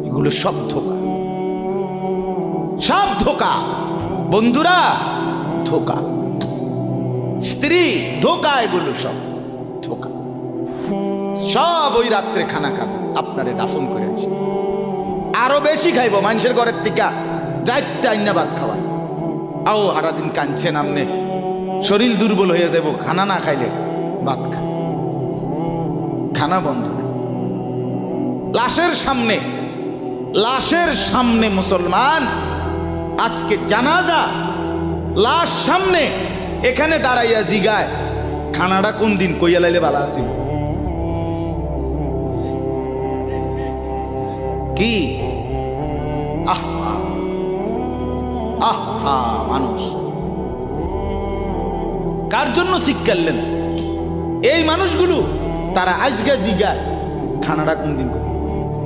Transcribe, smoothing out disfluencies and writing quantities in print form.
এগুলো সব ধোঁকা, সব ধোঁকা। বন্ধুরা ধোঁকা, স্ত্রী ধোঁকা, এগুলো সব ধোঁকা। সব ওই রাত্রে খানা খাবে, আপনারে দাফন করে আসে, আরো বেশি খাইব মানুষের ঘরের থেকে যাইতে আইনা ভাত খাওয়ায়। আও সারাদিন কাঁদছেন আমনে, শরীর দুর্বল হয়ে যাব খানা না খাইলে। ভাত খা, খানা বন্ধ না। লাশের সামনে, লাশের সামনে মুসলমান আজকে জানাজা, লাশ সামনে, এখানে দাঁড়াইয়া জিগায় খানাটা কোন দিন কইয়া লাইলে ভালো আছিল। কি আহা আহা, মানুষ কার জন্য শিক্ষালেন? এই মানুষগুলো তারা আজকে জিগায় খানাটা কোন দিন